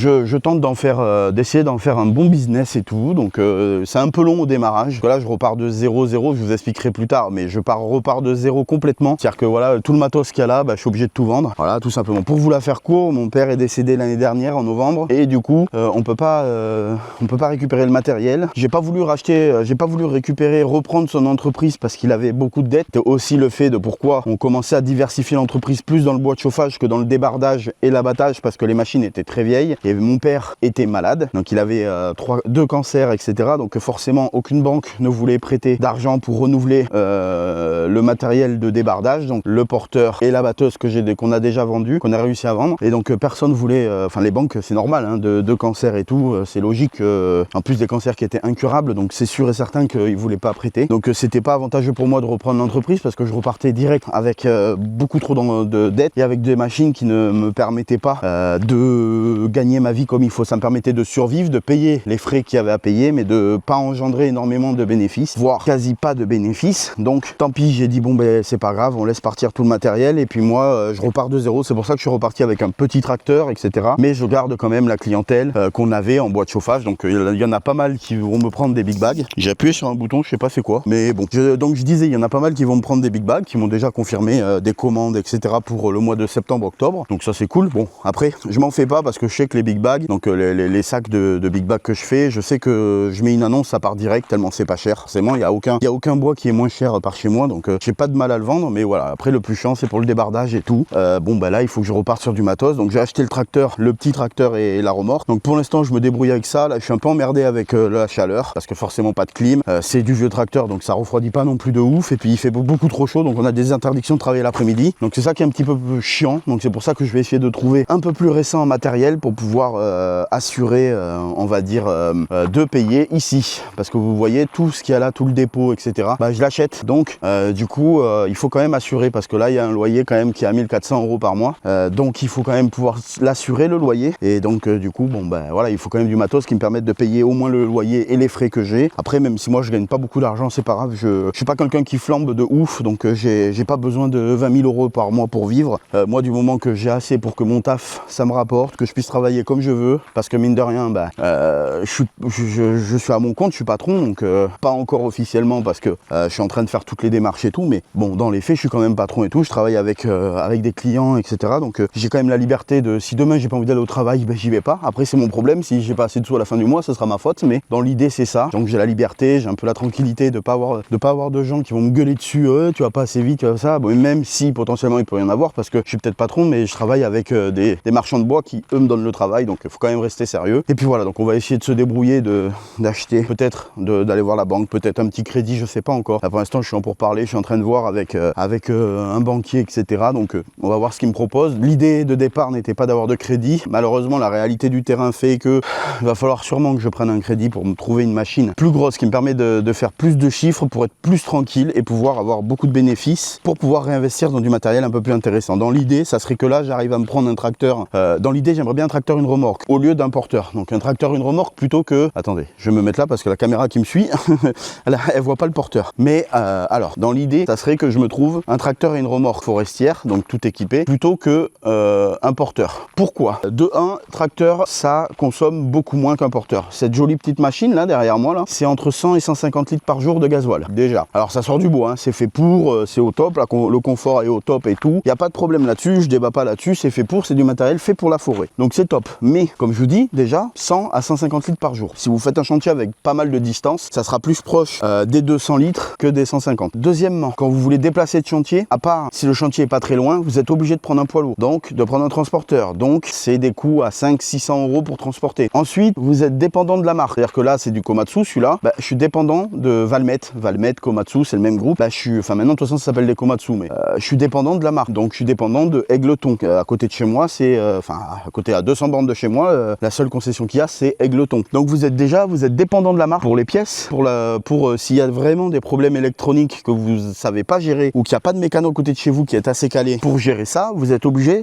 d'en faire, d'essayer d'en faire un bon business et tout. Donc c'est un peu long au démarrage, là je repars de 0, je vous expliquerai plus tard, mais je repars de 0 complètement, c'est à dire que voilà, tout le matos qu'il y a là, je suis obligé de tout vendre, voilà, tout simplement. Pour vous la faire court, mon père est décédé l'année dernière en novembre, et du coup on peut pas récupérer le matériel. J'ai pas voulu reprendre son entreprise parce qu'il avait beaucoup de dettes. C'était aussi le fait de pourquoi on commençait à diversifier l'entreprise plus dans le bois de chauffage que dans le débardage et l'abattage, parce que les machines étaient très vieilles, et mon père était malade, donc il avait 2 cancers, etc. Donc forcément aucune banque ne voulait prêter d'argent pour renouveler le matériel de débardage, donc le porteur et la batteuse qu'on a déjà vendu, qu'on a réussi à vendre, et donc personne voulait, les banques c'est normal, hein, de cancer et tout, c'est logique, en plus des cancers qui étaient incurables, donc c'est sûr et certain qu'ils voulaient pas prêter. Donc c'était pas avantageux pour moi de reprendre l'entreprise parce que je repartais direct avec beaucoup trop de dettes et avec des machines qui ne me permettaient pas de gagner ma vie comme il faut. Ça me permettait de survivre, de payer les frais qu'il y avait à payer, mais de pas engendrer énormément de bénéfices, voire quasi pas de bénéfices. Donc tant pis, j'ai dit bon c'est pas grave, on laisse partir tout le matériel, et puis moi je repars de zéro. C'est pour ça que je suis reparti avec un petit tracteur, etc. Mais je garde quand même la clientèle qu'on avait en bois de chauffage. Donc il y en a pas mal qui vont me prendre des big bags. J'ai appuyé sur un bouton, je sais pas c'est quoi, mais bon. Donc je disais, il y en a pas mal qui vont me prendre des big bags, qui m'ont déjà confirmé des commandes, etc. pour le mois de septembre-octobre. Donc ça c'est cool. Bon après, je m'en fais pas parce que je sais que les big bags, donc les sacs de big bags que je fais, je sais que je mets une annonce, ça part direct tellement c'est pas cher. Forcément, il y a aucun bois qui est moins cher par chez moi, donc j'ai pas de mal à le vendre. Mais voilà, après le plus chiant c'est pour le débardage et tout. Bon bah là il faut que je reparte sur du matos, donc j'ai acheté le tracteur, le petit tracteur et la remorque. Donc pour l'instant je me débrouille avec ça. Là je suis un peu emmerdé avec la chaleur parce que forcément pas de clim. C'est du vieux tracteur donc ça refroidit pas non plus de ouf, et puis il fait beaucoup trop chaud, donc on a des interdictions de travailler l'après-midi. Donc c'est ça qui est un petit peu chiant. Donc c'est pour ça que je vais essayer de trouver un peu plus récent en matériel pour pouvoir assurer, on va dire, de payer ici. Parce que vous voyez tout ce qu'il y a là, tout le dépôt, etc. Bah, je l'achète. Donc du coup il faut quand même assurer, parce que là il y a un loyer quand même qui est à 1400 € par mois. Donc il faut quand même pouvoir l'assurer, le loyer. Et donc du coup bon ben voilà, il faut quand même du matos qui me permette de payer au moins le loyer et les frais que j'ai. Après, même si moi je gagne pas beaucoup d'argent, c'est pas grave, je suis pas quelqu'un qui flambe de ouf, donc j'ai pas besoin de 20 000 € par mois pour vivre. Moi du moment que j'ai assez pour que mon taf ça me rapporte, que je puisse travailler comme je veux, parce que mine de rien bah, je suis à mon compte, je suis patron, donc pas encore officiellement parce que je suis en train de faire toutes les démarches et tout, mais bon, dans les faits je suis quand même patron et tout, je travaille avec des clients, etc. Donc j'ai quand même la liberté de, si demain j'ai pas envie d'aller au travail, ben, j'y vais pas. Après c'est mon problème, si j'ai pas assez de sous à la fin du mois, ce sera ma faute, mais dans l'idée c'est ça. Donc j'ai la liberté, j'ai un peu la tranquillité de pas avoir de gens qui vont me gueuler dessus, tu vas pas assez vite, tu vas ça. Bon, même si potentiellement il peut y en avoir, parce que je suis peut-être patron, mais je travaille avec des marchands de bois qui eux me donnent le travail, donc il faut quand même rester sérieux. Et puis voilà, donc on va essayer de se débrouiller, d'acheter, peut-être d'aller voir la banque, peut-être un petit crédit, je sais pas encore. Là, pour l'instant je suis en pourparlers, je suis en train de voir avec un banquier, etc. Donc on va voir ce qu'il me propose. L'idée de départ n'était pas d'avoir de crédit. Malheureusement la réalité du terrain fait que il va falloir sûrement que je prenne un crédit pour me trouver une machine plus grosse qui me permet de faire plus de chiffres pour être plus tranquille et pouvoir avoir beaucoup de bénéfices pour pouvoir réinvestir dans du matériel un peu plus intéressant. Dans l'idée, ça serait que là, j'arrive à me prendre un tracteur. Dans l'idée, j'aimerais bien un tracteur, une remorque au lieu d'un porteur. Donc un tracteur, une remorque plutôt que... Attendez, je vais me mettre là parce que la caméra qui me suit, elle voit pas le porteur. Mais alors, dans l'idée, ça serait que je me trouve un tracteur et une remorque forestière, donc tout équipé, plutôt que un porteur. Pourquoi? De 1, tracteur, ça consomme beaucoup moins qu'un porteur. Cette jolie petite machine là derrière moi là, c'est entre 100 et 150 litres par jour de gasoil déjà. Alors ça sort du bois, hein, c'est fait pour, c'est au top, là, le confort est au top et tout. Il n'y a pas de problème là-dessus, je débat pas là-dessus, c'est fait pour, c'est du matériel fait pour la forêt. Donc c'est top. Mais comme je vous dis, déjà 100 à 150 litres par jour. Si vous faites un chantier avec pas mal de distance, ça sera plus proche des 200 litres que des 150. Deuxièmement, quand vous voulez déplacer de chantier, à part si le chantier est pas très loin, vous êtes obligé de prendre un poids lourd, donc de prendre un transporteur. Donc c'est des coûts à 500-600 € pour transporter. Ensuite, vous êtes dépendant de la marque. C'est-à-dire que là, c'est du Komatsu, celui-là. Bah, je suis dépendant de Valmet. Valmet, Komatsu, c'est le même groupe. Bah, maintenant, de toute façon, ça s'appelle des Komatsu, mais je suis dépendant de la marque. Donc, je suis dépendant de Égleton. À côté de chez moi, c'est, à côté à 200 bornes de chez moi, la seule concession qu'il y a, c'est Égleton. Donc, vous êtes dépendant de la marque pour les pièces, pour s'il y a vraiment des problèmes électroniques que vous savez pas gérer ou qu'il n'y a pas de mécano à côté de chez vous qui est assez calé pour gérer ça, vous êtes obligé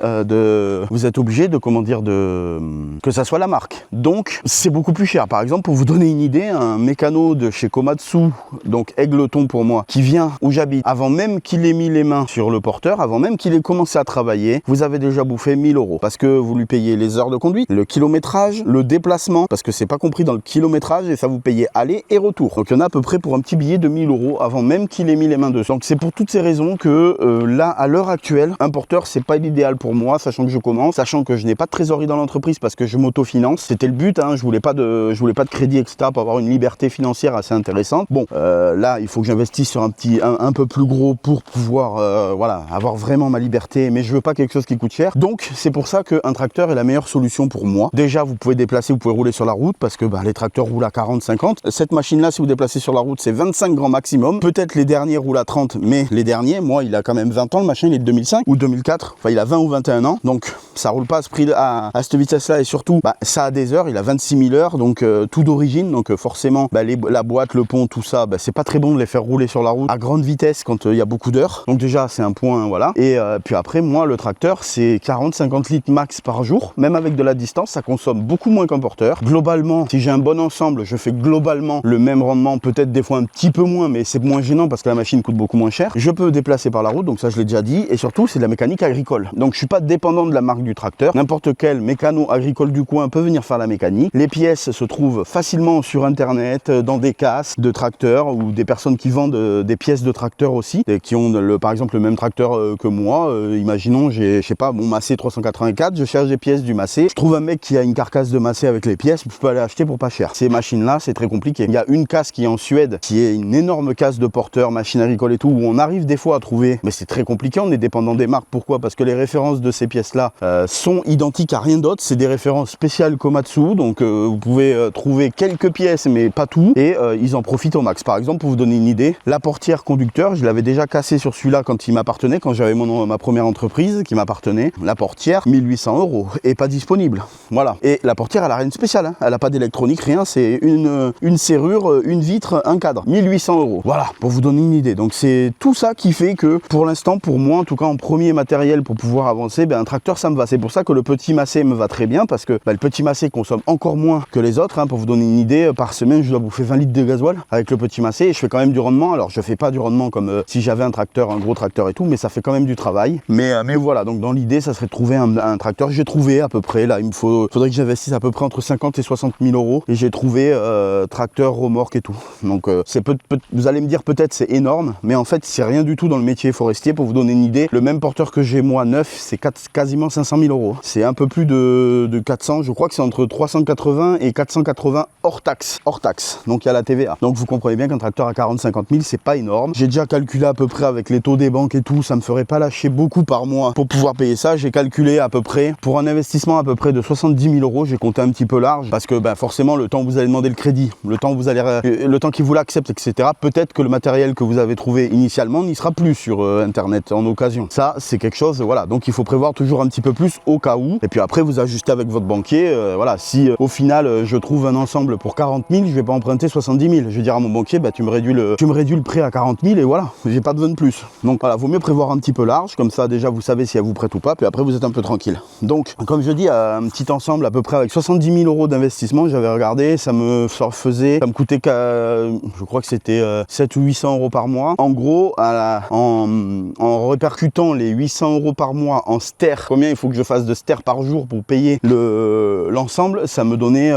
que ça soit la marque. Donc, c'est beaucoup plus cher. Par exemple, pour vous donner une idée, un mécano de chez Komatsu, donc Égleton pour moi, qui vient où j'habite, avant même qu'il ait mis les mains sur le porteur, avant même qu'il ait commencé à travailler, vous avez déjà bouffé 1000 € parce que vous lui payez les heures de conduite, le kilométrage, le déplacement, parce que c'est pas compris dans le kilométrage et ça vous payez aller et retour. Donc il y en a à peu près pour un petit billet de 1000 € avant même qu'il ait mis les mains dessus. Donc c'est pour toutes ces raisons que là, à l'heure actuelle, un porteur, c'est pas l'idéal pour moi, sachant que je commence, sachant que je n'ai pas de trésorerie dans l'entreprise parce que je m'autofinance. C'était le but, hein, je voulais pas de crédit, etc. pour avoir une liberté financière assez intéressante. Bon, là, il faut que j'investisse sur un peu plus gros pour pouvoir voilà, avoir vraiment ma liberté, mais je veux pas quelque chose qui coûte cher. Donc, c'est pour ça qu'un tracteur est la meilleure solution pour moi. Déjà, vous pouvez déplacer, vous pouvez rouler sur la route parce que les tracteurs roulent à 40, 50. Cette machine-là, si vous déplacez sur la route, c'est 25 grand maximum. Peut-être les derniers roulent à 30, mais les derniers, moi, il a quand même 20 ans, le machin, il est de 2005 ou 2004. Enfin, il a 20 ou 21 ans. Donc, ça roule pas à ce prix, à cette vitesse-là, et surtout, ça a des heures, il a 26 000 heures, donc tout d'origine. Donc, forcément, la boîte, le pont, tout ça, c'est pas très bon de les faire rouler sur la route à grande vitesse quand il y a beaucoup d'heures. Donc déjà c'est un point, voilà. Et puis après moi le tracteur c'est 40-50 litres max par jour, même avec de la distance ça consomme beaucoup moins qu'un porteur. Globalement, si j'ai un bon ensemble, je fais globalement le même rendement, peut-être des fois un petit peu moins, mais c'est moins gênant parce que la machine coûte beaucoup moins cher. Je peux déplacer par la route, donc ça je l'ai déjà dit, et surtout c'est de la mécanique agricole. Donc je suis pas dépendant de la marque du tracteur, n'importe quel mécano agricole du coin peut venir faire la mécanique. Les pièces se trouvent facilement sur internet, dans des casses de tracteurs ou des personnes qui vendent des pièces de tracteurs aussi, et qui ont par exemple le même tracteur que moi. Imaginons, j'ai, je sais pas, mon Massey 384, je cherche des pièces du Massey, je trouve un mec qui a une carcasse de Massey avec les pièces, je peux aller acheter pour pas cher. faire. Ces machines-là, c'est très compliqué. Il y a une casse qui est en Suède, qui est une énorme casse de porteur, machine agricole et tout, où on arrive des fois à trouver, mais c'est très compliqué, on est dépendant des marques. Pourquoi? Parce que les références de ces pièces-là sont identiques à rien d'autre. C'est des références spéciales Komatsu, donc vous pouvez trouver quelques pièces, mais pas tout, et ils en profitent au max. Par exemple, pour vous donner une idée, la portière conducteur, je l'avais déjà cassé sur celui-là quand il m'appartenait, quand j'avais ma première entreprise qui m'appartenait. La portière, 1800 € et pas disponible. Voilà. Et la portière, elle a rien de spécial, hein. Elle n'a pas d'électronique, rien. C'est une serrure, une vitre, un cadre. 1800 €. Voilà, pour vous donner une idée. Donc c'est tout ça qui fait que, pour l'instant, pour moi, en tout cas en premier matériel pour pouvoir avancer, un tracteur, ça me va. C'est pour ça que le petit Massey me va très bien, parce que le petit Massey consomme encore moins que les autres, hein. Pour vous donner une idée, par semaine, je dois bouffer 20 litres de gasoil avec le petit Massey, et je fais quand même du rendement. Alors je fais pas du rendement comme si j'avais un tracteur, un gros tracteur et tout, mais ça fait quand même du travail. Mais voilà, donc dans l'idée, ça serait de trouver un tracteur. J'ai trouvé à peu près, là, faudrait que j'investisse à peu près entre 50 et 60 000 €, et j'ai trouvé tracteur, remorque et tout. Donc vous allez me dire peut-être c'est énorme, mais en fait c'est rien du tout dans le métier forestier. Pour vous donner une idée, le même porteur que j'ai moi neuf, c'est quasiment 500 000 €. C'est un peu plus de 400, je crois que c'est entre 380 et 480 hors taxe. Donc il y a la TVA. Donc vous comprenez bien qu'un tracteur à 40-50 000, c'est pas énorme. J'ai déjà calculé à peu près avec les taux des banques et tout, ça me ferait pas lâcher beaucoup par mois pour pouvoir payer ça. J'ai calculé à peu près, pour un investissement à peu près de 70 000 €, j'ai compté un petit peu large, parce que forcément le temps où vous allez demander le crédit, le temps qu'il vous l'accepte, etc., peut-être que le matériel que vous avez trouvé initialement n'y sera plus sur internet en occasion. Ça, c'est quelque chose, voilà, donc il faut prévoir toujours un petit peu plus au cas où, et puis après vous ajustez avec votre banquier. Voilà, si au final je trouve un ensemble pour 40 000, je vais pas emprunter 70 000. Je vais dire à mon banquier, tu me réduis le prêt à 40 000, et voilà, j'ai pas besoin de plus. Donc voilà, vaut mieux prévoir un petit peu large, comme ça déjà vous savez si elle vous prête ou pas, puis après vous êtes un peu tranquille. Donc comme je dis, un petit ensemble à peu près avec 70 000 € d'investissement, j'avais regardé, ça me coûtait je crois que c'était 7 ou 800 € par mois. En gros, en répercutant les 800 € par mois en ster, combien il faut que je fasse de ster par jour pour payer l'ensemble, ça me donnait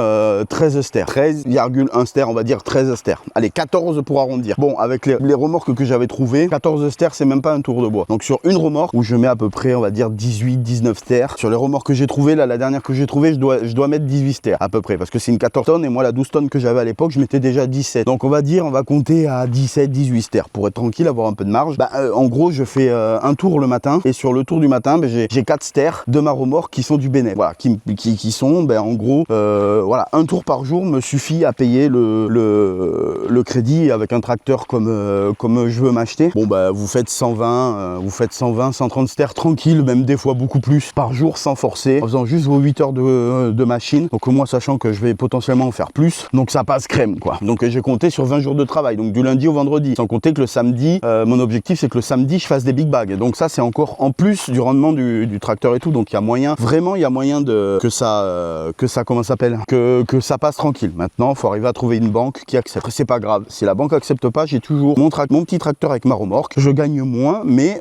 13 ster. 13,1 ster, on va dire 13 ster. Allez, 14 pour arrondir. Bon, avec les remorques que j'avais trouvées, 14 ster, c'est même pas un tour de bois. Donc sur une remorque, où je mets à peu près, on va dire 18-19 ster, sur les remorques que j'ai trouvées, là, la dernière que j'ai trouvée, je dois mettre 18 ster à peu près, parce que c'est une 14 tonnes, et moi la 12 tonnes que j'avais à l'époque, je mettais déjà 17. Donc on va compter à 17-18 ster, pour être tranquille, avoir un peu de marge. En gros, je fais un tour le matin, et sur le tour du matin, j'ai 4 ster de ma remorque qui sont du bénéfice. Voilà, qui sont, en gros, voilà, un tour par jour me suffit à payer le crédit avec un tracteur comme je veux m'acheter. Bon, vous faites 130 ster tranquille, même des fois beaucoup plus par jour, sans forcer, en faisant juste vos 8 heures de machine. Donc moi, sachant que je vais potentiellement en faire plus, donc ça passe crème, quoi. Donc j'ai compté sur 20 jours de travail, donc du lundi au vendredi, sans compter que le samedi, mon objectif c'est que le samedi je fasse des big bags. Donc ça, c'est encore en plus du rendement du tracteur et tout. Donc il y a moyen, vraiment il y a moyen que ça comment ça s'appelle, que ça passe tranquille. Maintenant, il faut arriver à trouver une banque qui accepte. C'est pas grave, si la banque accepte pas, j'ai toujours mon petit tracteur avec ma remorque. Je gagne moins, mais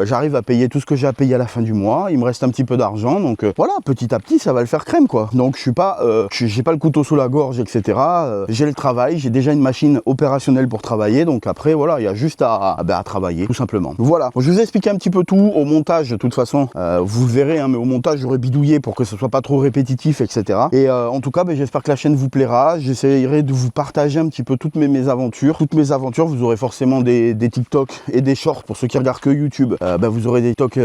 j'arrive à payer tout ce que j'ai à payer à la fin du mois. Il me reste un petit peu d'argent, donc voilà, petit à petit ça va le faire crème, quoi. Donc je suis pas, j'ai pas le couteau sous la gorge, etc. J'ai le travail, j'ai déjà une machine opérationnelle pour travailler, donc après voilà, il y a juste à travailler, tout simplement. Voilà, je vous ai expliqué un petit peu tout. Au montage, de toute façon, vous le verrez, hein, mais au montage j'aurais bidouillé pour que ce soit pas trop répétitif, etc. Et en tout cas, j'espère que la chaîne vous plaira. J'essaierai de vous partager un petit peu toutes mes aventures. Toutes mes aventures, vous aurez forcément des TikTok et des shorts pour ceux qui regardent que YouTube. Vous aurez des TikTok,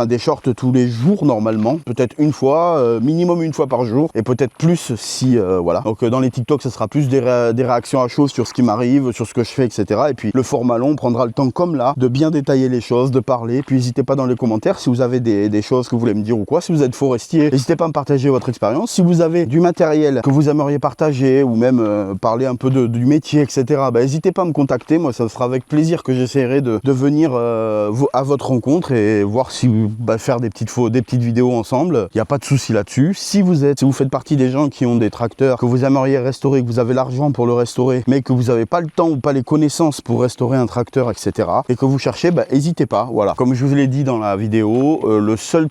des shorts tous les jours normalement, peut-être une fois, minimum une fois par jour, et peut-être plus si voilà. Donc dans les TikTok, ça sera plus des réactions à chaud sur ce qui m'arrive, sur ce que je fais, etc. Et puis le format long prendra le temps, comme là, de bien détailler les choses, de parler. Puis n'hésitez pas dans les commentaires si vous avez des choses que vous voulez me dire ou quoi. Si vous êtes forestier, n'hésitez pas à me partager votre expérience. Si vous avez du matériel que vous aimeriez partager, ou même parler un peu du métier, etc., n'hésitez pas à me contacter. Moi, ça sera avec plaisir que j'essaierai de venir à votre rencontre et voir si faire des petites vidéos ensemble. Il n'y a pas de souci là-dessus. Si vous faites partie des gens qui ont des tracteurs que vous aimeriez restaurer, que vous avez l'argent pour le restaurer, mais que vous n'avez pas le temps ou pas les connaissances pour restaurer un tracteur, etc., et que vous cherchez, n'hésitez pas. Voilà. Comme je vous l'ai dit dans la vidéo, le seul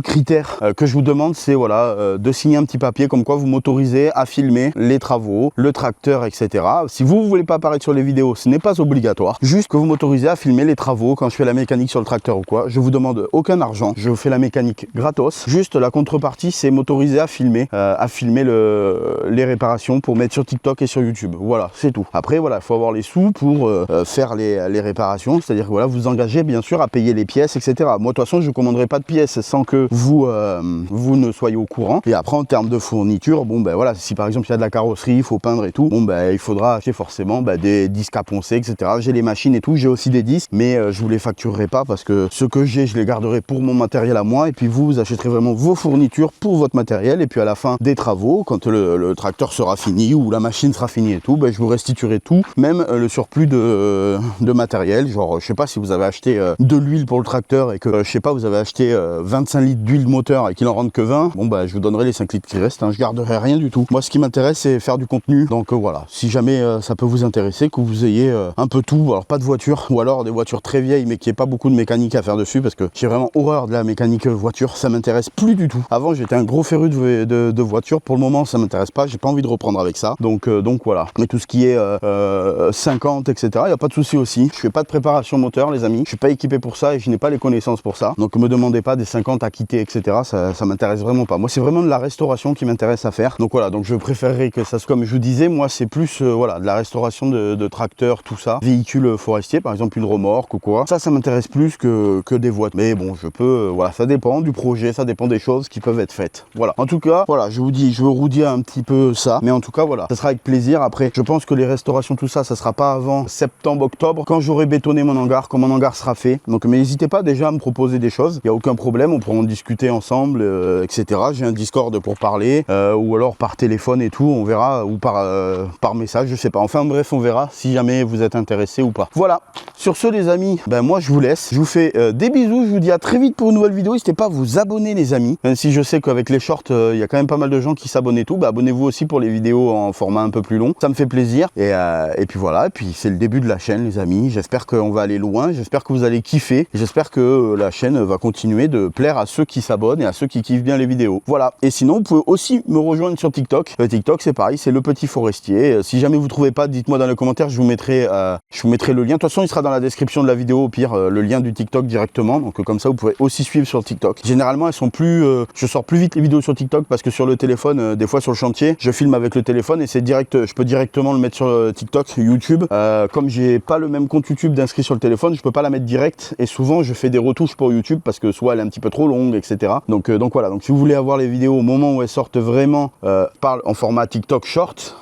critère que je vous demande, c'est de signer un petit papier comme quoi vous m'autorisez à filmer les travaux, le tracteur, etc. Si vous ne voulez pas apparaître sur les vidéos, ce n'est pas obligatoire. Juste que vous m'autorisez à filmer les travaux quand je fais la mécanique sur le tracteur ou quoi. Je vous demande aucun argent. Je vous fais la mécanique gratos. Juste la contrepartie, c'est m'autoriser à filmer les réparations pour mettre sur TikTok et sur YouTube. Voilà, c'est tout. Après, voilà, il faut avoir les sous pour faire les réparations, c'est-à-dire que voilà, vous engagez bien sûr à payer les pièces, etc. Moi, de toute façon, je ne commanderai pas de pièces sans que vous ne soyez au courant. Et après, en termes de fourniture, bon, ben voilà, si par exemple il y a de la carrosserie, il faut peindre et tout, bon, ben il faudra acheter forcément des disques à poncer, etc. J'ai les machines et tout, j'ai aussi des disques, mais je vous les facturerai pas parce que ce que j'ai, je les garderai pour mon matériel à moi. Et puis vous achèterez vraiment vos fournitures pour votre matériel. Et puis à la fin des travaux, quand le tracteur sera fini ou la machine sera finie et tout, ben, je vous restituerai tout, même le surplus de matériel. Genre, je sais pas si vous avez acheté de l'huile pour le tracteur et que, je sais pas, vous avez acheté 25 litres d'huile moteur et qu'il en rentre que 20, bon bah je vous donnerai les 5 litres qui restent, hein, je garderai rien du tout. Moi ce qui m'intéresse c'est faire du contenu, donc voilà, si jamais ça peut vous intéresser, que vous ayez un peu tout, alors pas de voiture, ou alors des voitures très vieilles mais qui n'ait pas beaucoup de mécanique à faire dessus, parce que j'ai vraiment horreur de la mécanique voiture, ça m'intéresse plus du tout. Avant j'étais un gros féru de voiture, pour le moment ça m'intéresse pas, j'ai pas envie de reprendre avec ça, donc voilà. Mais tout ce qui est 50 etc, il n'y a pas de souci aussi, je fais pas de préparation moteur les amis, je suis pas équipé pour ça et je n'ai pas les connaissances pour ça, donc me demandez pas des 50 à quitter etc, ça m'intéresse vraiment pas. Moi c'est vraiment de la restauration qui m'intéresse à faire, donc voilà, donc je préférerais que ça, comme je vous disais, moi c'est plus voilà, de la restauration de tracteurs, tout ça, véhicules forestiers, par exemple une remorque ou quoi, ça m'intéresse plus que des voitures, mais bon je peux, voilà, ça dépend du projet, ça dépend des choses qui peuvent être faites, voilà. En tout cas, voilà, je vous dis, je veux roudire un petit peu ça, mais en tout cas voilà, ça sera avec plaisir. Après, je pense que les restaurations, tout ça, ça sera pas avant septembre, octobre, quand j'aurai bétonné mon hangar, quand mon hangar sera fait, donc mais n'hésitez pas déjà à me proposer des choses, il n'y a aucun problème, on pourra en discuter ensemble, etc. J'ai un Discord pour parler, ou alors par téléphone et tout, on verra, ou par message, je sais pas, enfin bref, on verra si jamais vous êtes intéressé ou pas. Voilà, sur ce les amis, ben moi je vous laisse, je vous fais des bisous, je vous dis à très vite pour une nouvelle vidéo, n'hésitez pas à vous abonner les amis, même si je sais qu'avec les shorts, il y a quand même pas mal de gens qui s'abonnent et tout, bah abonnez-vous aussi pour les vidéos en format un peu plus long, ça me fait plaisir, et puis voilà, et puis c'est le début de la chaîne les amis, j'espère qu'on va aller loin, j'espère que vous allez kiffer, et j'espère que la chaîne va continuer de plaire à ceux qui s'abonnent et à ceux qui kiffent bien les vidéos. Voilà, et sinon vous pouvez aussi me rejoindre sur TikTok. TikTok c'est pareil, c'est le petit forestier. Si jamais vous trouvez pas, dites-moi dans les commentaires, je vous mettrai le lien. De toute façon il sera dans la description de la vidéo, au pire le lien du TikTok directement, donc comme ça vous pouvez aussi suivre sur TikTok. Généralement elles sont plus, je sors plus vite les vidéos sur TikTok parce que sur le téléphone, des fois sur le chantier, je filme avec le téléphone et c'est direct, je peux directement le mettre sur TikTok, YouTube. Comme j'ai pas le même compte YouTube d'inscrit sur le téléphone, je peux pas la mettre direct et souvent je fais des retouches pour YouTube parce que soit elle est un petit peu trop longue, etc. Donc voilà, donc si vous voulez avoir les vidéos au moment où elles sortent vraiment en format TikTok short,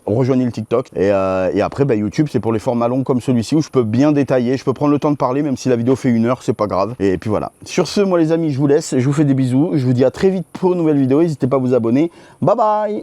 rejoignez le TikTok et après YouTube c'est pour les formats longs comme celui-ci où je peux bien détailler, je peux prendre le temps de parler même si la vidéo fait 1 heure, c'est pas grave. Et puis voilà, sur ce moi les amis je vous laisse, je vous fais des bisous, je vous dis à très vite pour une nouvelle vidéo, n'hésitez pas à vous abonner, bye bye.